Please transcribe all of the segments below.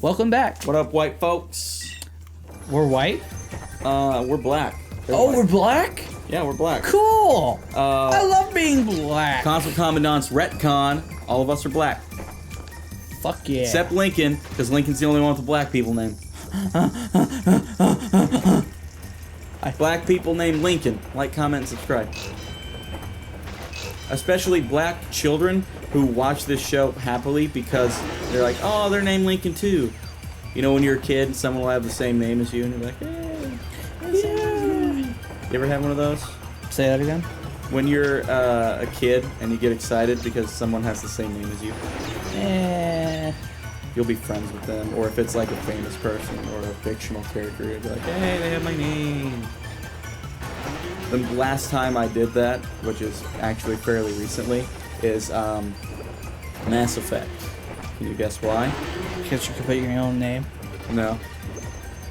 Welcome back. What up, white folks? We're white? We're black. We're black? Yeah, we're black. Cool! I love being black. Console Commandants retcon. All of us are black. Fuck yeah. Except Lincoln, because Lincoln's the only one with a black people name. Black people named Lincoln. Like, comment, and subscribe. Especially black children who watch this show happily because they're like, oh, they're named Lincoln too. You know, when you're a kid and someone will have the same name as you and you're like, hey, yeah. You ever have one of those? Say that again? When you're a kid and you get excited because someone has the same name as you. You'll be friends with them. Or if it's like a famous person or a fictional character, you'll be like, hey, they have my name. The last time I did that, which is actually fairly recently, is Mass Effect. Can you guess why? Because you can put your own name. No.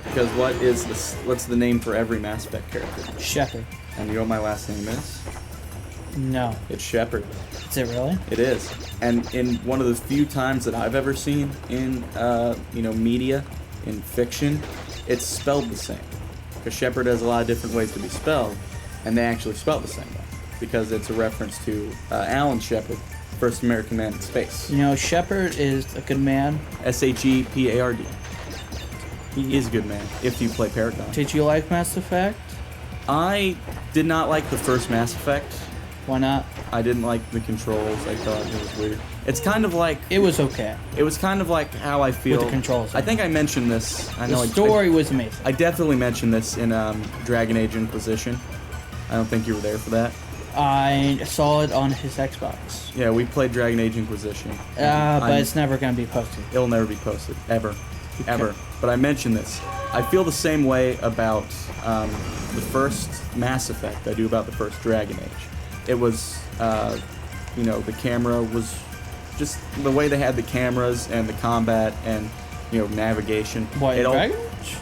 Because what's the name for every Mass Effect character? Shepard. And you know what my last name is? No. It's Shepard. Is it really? It is. And in one of the few times that I've ever seen in media, in fiction, it's spelled the same. Because Shepard has a lot of different ways to be spelled, and they actually spell the same way. Because it's a reference to Alan Shepard, first American man in space. You know, Shepard is a good man. Shepard. He is a good man, if you play Paragon. Did you like Mass Effect? I did not like the first Mass Effect. Why not? I didn't like the controls. I thought it was weird. It's kind of like... It was okay. It was kind of like how I feel... With the controls. I think I mentioned this. The story was amazing. I definitely mentioned this in Dragon Age Inquisition. I don't think you were there for that. I saw it on his Xbox. Yeah, we played Dragon Age Inquisition. But it's never going to be posted. It'll never be posted. Ever. Ever. But I mentioned this. I feel the same way about the first Mass Effect I do about the first Dragon Age. It was, the camera was just the way they had the cameras and the combat and, navigation. What, Dragon Age?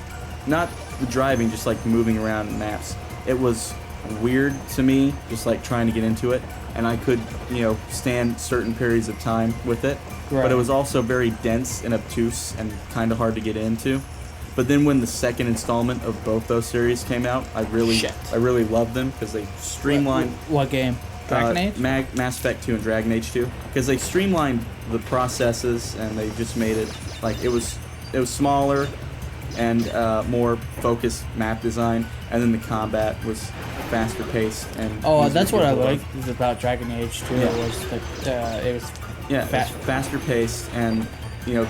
Not the driving, just like moving around in maps. It was weird to me, just like trying to get into it. And I could, stand certain periods of time with it. Right. But it was also very dense and obtuse and kind of hard to get into. But then when the second installment of both those series came out, I really loved them because they streamlined... What game? Dragon Age? Mass Effect 2 and Dragon Age 2. Because they streamlined the processes and they just made it like it was smaller and more focused map design, and then the combat was faster paced and... Oh, that's what I liked about Dragon Age 2. Yeah. It was faster paced and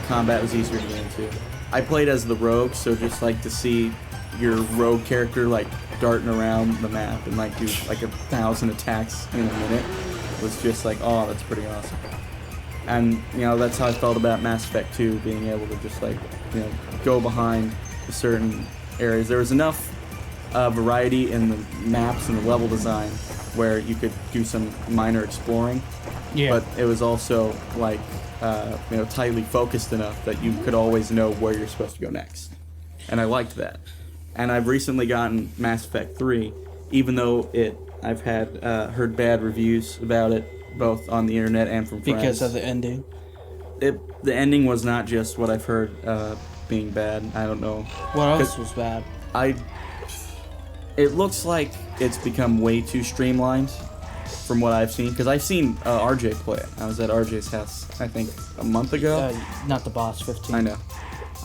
combat was easier to get into. I played as the rogue, so just like to see your rogue character like darting around the map and like do like 1,000 attacks in a minute was just like, oh, that's pretty awesome. And that's how I felt about Mass Effect 2, being able to just like go behind certain areas. There was enough variety in the maps and the level design where you could do some minor exploring. Yeah. But it was also like tightly focused enough that you could always know where you're supposed to go next. And I liked that. And I've recently gotten Mass Effect 3, even though I've had heard bad reviews about it, both on the internet and from friends. Because of the ending? The ending was not just what I've heard being bad. I don't know. What else was bad? It looks like it's become way too streamlined from what I've seen. Because I've seen RJ play it. I was at RJ's house, I think, a month ago. Not the boss, 15. I know.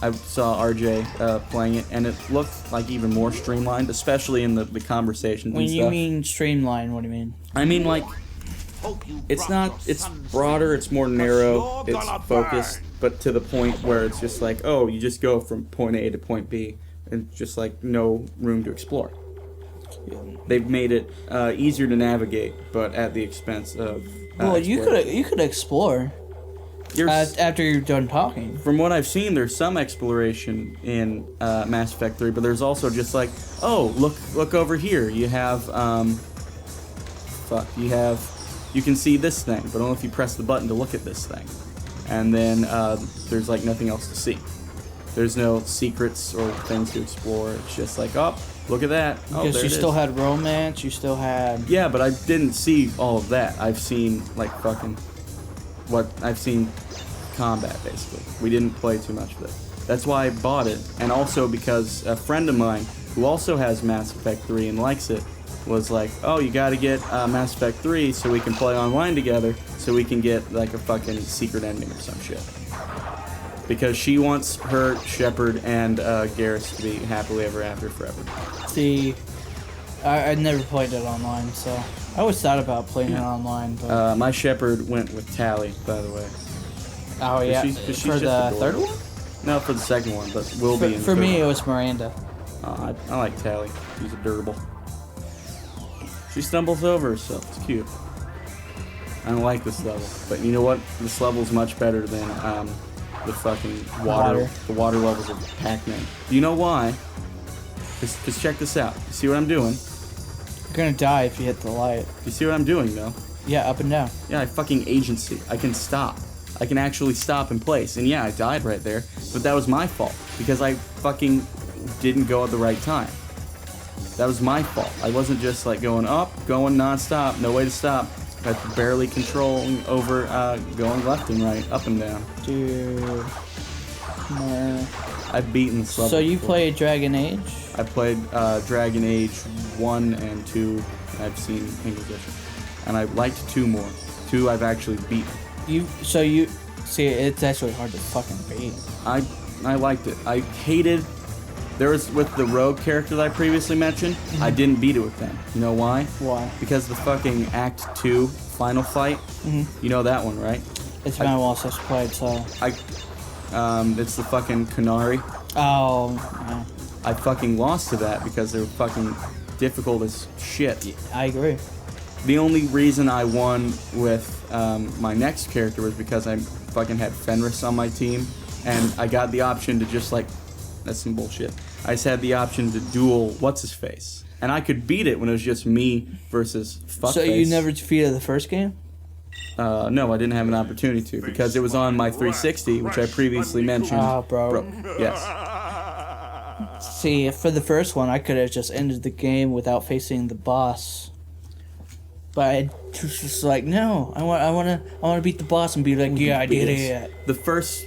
I saw RJ playing it, and it looked like even more streamlined, especially in the conversations when and stuff. When you mean streamlined, what do you mean? I mean, like, it's broader, it's more narrow, it's focused, but to the point where it's just like, oh, you just go from point A to point B, and just like no room to explore. They've made it easier to navigate, but at the expense of well, you could explore after you're done talking. From what I've seen, there's some exploration in Mass Effect 3, but there's also just like, oh, look over here. You have you can see this thing, but only if you press the button to look at this thing. And then there's like nothing else to see. There's no secrets or things to explore. It's just like, oh, look at that. Because you still had romance, you still had... Yeah, but I didn't see all of that. I've seen, like, I've seen combat, basically. We didn't play too much of it. That's why I bought it. And also because a friend of mine who also has Mass Effect 3 and likes it was like, oh, you gotta get Mass Effect 3 so we can play online together so we can get like a fucking secret ending or some shit. Because she wants her Shepard and Garrus to be happily ever after forever. See, I never played it online, so I always thought about playing it online. But my Shepard went with Tally, by the way. oh yeah, She's for the third one? No, for the second one, but will be in the For third me, one. it was Miranda. I like Tally. She's adorable. She stumbles over herself. It's cute. I don't like this level, but you know what? This level is much better than the fucking water. The water levels of Pac-Man. Do you know why? Just check this out. You see what I'm doing? You're gonna die if you hit the light. You see what I'm doing, though? Yeah, up and down. Yeah, I fucking agency. I can stop. I can actually stop in place. And yeah, I died right there, but that was my fault because I fucking didn't go at the right time. That was my fault. I wasn't just like going up, going non-stop, no way to stop. That's barely controlling over going left and right, up and down. Dude. Nah. I've beaten this level So you before. played Dragon Age? I played Dragon Age 1 and 2. I've seen Inquisition. And I liked 2 more. 2 I've actually beaten. See, it's actually hard to fucking beat. I liked it. I hated... There was, with the rogue character that I previously mentioned, I didn't beat it with them. You know why? Why? Because the fucking Act 2 final fight, you know that one, right? It's been a while since I played, so... It's the fucking Canary. Oh, no. I fucking lost to that because they were fucking difficult as shit. I agree. The only reason I won with my next character was because I fucking had Fenris on my team, and I got the option to just like... That's some bullshit. I just had the option to duel what's-his-face. And I could beat it when it was just me versus fuckface. So you never defeated the first game? No, I didn't have an opportunity to because it was on my 360, which I previously mentioned. Oh, bro. Yes. See, for the first one, I could have just ended the game without facing the boss. But I was just like, no, I want to beat the boss and be like, yeah, I did it.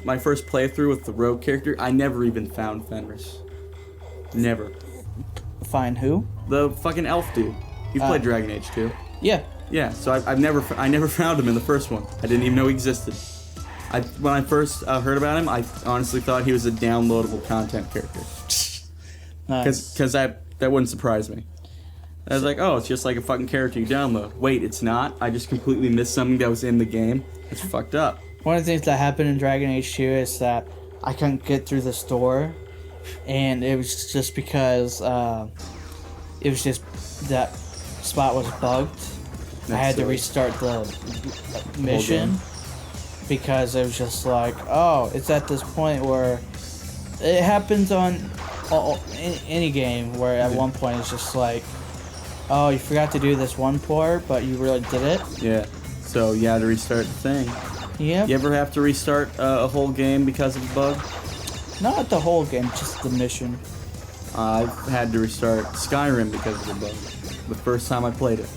My first playthrough with the rogue character, I never even found Fenris. Never. Find who? The fucking elf dude. You played Dragon Age 2. Yeah. Yeah, so I never found him in the first one. I didn't even know he existed. When I first heard about him, I honestly thought he was a downloadable content character. Nice. Because that wouldn't surprise me. I was like, oh, it's just like a fucking character you download. Wait, it's not? I just completely missed something that was in the game? It's fucked up. One of the things that happened in Dragon Age 2 is that I couldn't get through the store, and it was just because it was just that spot was bugged. I had to restart the mission because it was just like, oh, it's at this point where it happens on any game where at one point it's just like, oh, you forgot to do this one part, but you really did it. Yeah, so you had to restart the thing. Yeah. You ever have to restart a whole game because of a bug? Not the whole game, just the mission. I've had to restart Skyrim because of the bug. The first time I played it.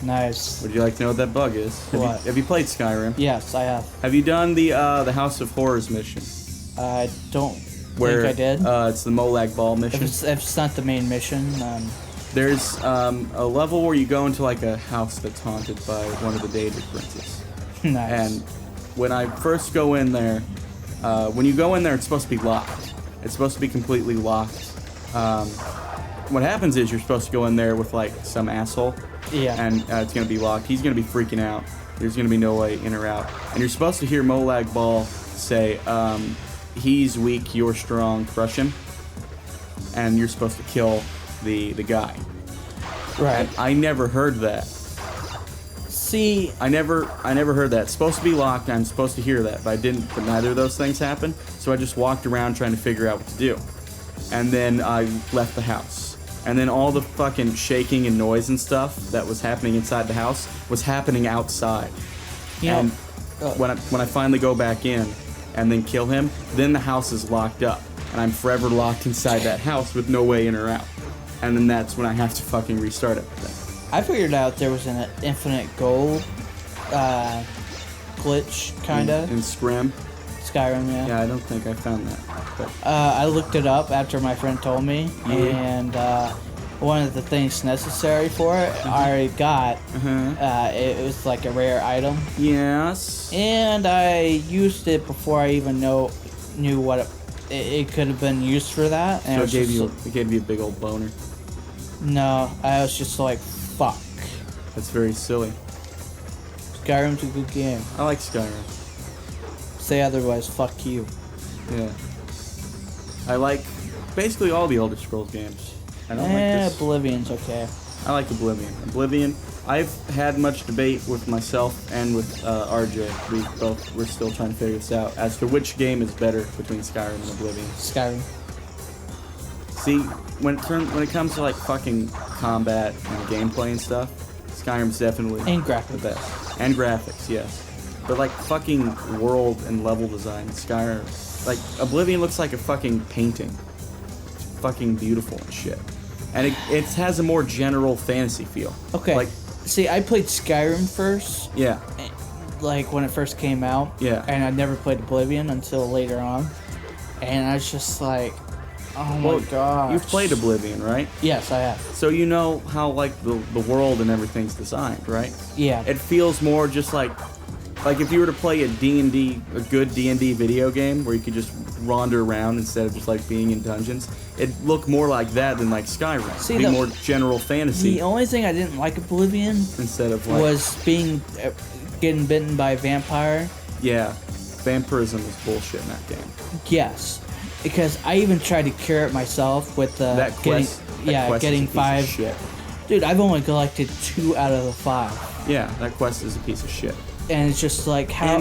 Nice. Would you like to know what that bug is? Have you played Skyrim? Yes, I have. Have you done the House of Horrors mission? I don't Where, think I did. It's the Molag Ball mission. If it's not the main mission, There's a level where you go into like a house that's haunted by one of the Daedric princes. nice. And when I first go in there, when you go in there, it's supposed to be locked. It's supposed to be completely locked. What happens is you're supposed to go in there with like some asshole. Yeah. And it's going to be locked. He's going to be freaking out. There's going to be no way in or out. And you're supposed to hear Molag Bal say, he's weak, you're strong, crush him. And you're supposed to kill the guy. Right. And I never heard that. See, I never heard that. It's supposed to be locked. I'm supposed to hear that, but neither of those things happened. So I just walked around trying to figure out what to do. And then I left the house. And then all the fucking shaking and noise and stuff that was happening inside the house was happening outside. And when I finally go back in and then kill him, then the house is locked up. And I'm forever locked inside that house with no way in or out. And then that's when I have to fucking restart everything. I figured out there was an infinite gold glitch, kinda. In Scrim? Skyrim, yeah. Yeah, I don't think I found that. But I looked it up after my friend told me, Yeah. and one of the things necessary for it, I already got. It was like a rare item, yes. and I used it before I even knew what it could have been used for that. And So it it gave you a big old boner. No, I was just like, fuck. That's very silly. Skyrim's a good game. I like Skyrim. Say otherwise, fuck you. Yeah. I like basically all the Elder Scrolls games. I don't like this. Oblivion's okay. I like Oblivion. Oblivion, I've had much debate with myself and with RJ. We're still trying to figure this out as to which game is better between Skyrim and Oblivion. Skyrim. See, when it comes to like fucking combat and gameplay and stuff, Skyrim's definitely And the graphics. best. And graphics, yes. But like fucking world and level design, Skyrim, like Oblivion looks like a fucking painting. It's fucking beautiful and shit. And it has a more general fantasy feel. Okay. Like, See, I played Skyrim first, yeah, like when it first came out. Yeah. And I never played Oblivion until later on. And I was just like, oh my god. You've played Oblivion, right? Yes, I have. So you know how like the world and everything's designed, right? Yeah. It feels more just like if you were to play a good D&D video game where you could just wander around instead of just like being in dungeons, it'd look more like that than like Skyrim. See, It'd be the- more general fantasy The only thing I didn't like Oblivion instead of like was getting bitten by a vampire. yeah, vampirism is bullshit in that game. Yes, because I even tried to cure it myself with That quest, getting is a piece 5. Of shit. Dude, I've only collected 2 out of the 5, Yeah, that quest is a piece of shit. and it's just like how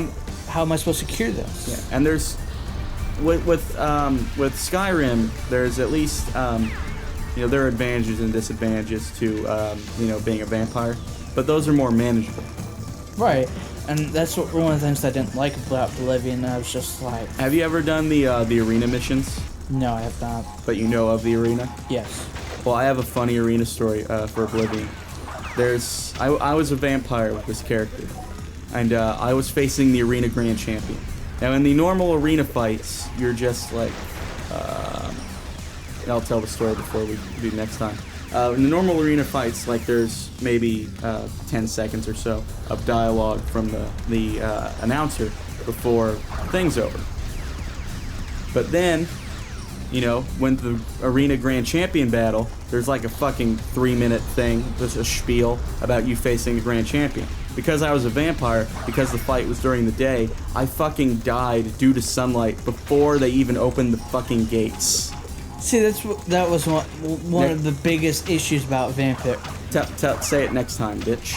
am I supposed to cure this? Yeah, and there's with Skyrim, there's at least there are advantages and disadvantages to being a vampire, but those are more manageable. Right, and that's one of the things I didn't like about Oblivion. I was just like, Have you ever done the arena missions? no, I have not. But you know of the arena? Yes. Well, I have a funny arena story for Oblivion. I was a vampire with this character, and I was facing the arena grand champion. Now, in the normal arena fights, you're just like, I'll tell the story before we do next time. In the normal arena fights, like there's maybe 10 seconds or so of dialogue from the announcer before thing's over. But then, when the arena grand champion battle, there's like a fucking 3-minute thing, there's a spiel about you facing the grand champion. Because I was a vampire, because the fight was during the day, I fucking died due to sunlight before they even opened the fucking gates. See, that was one of the biggest issues about vampire. Say it next time, bitch.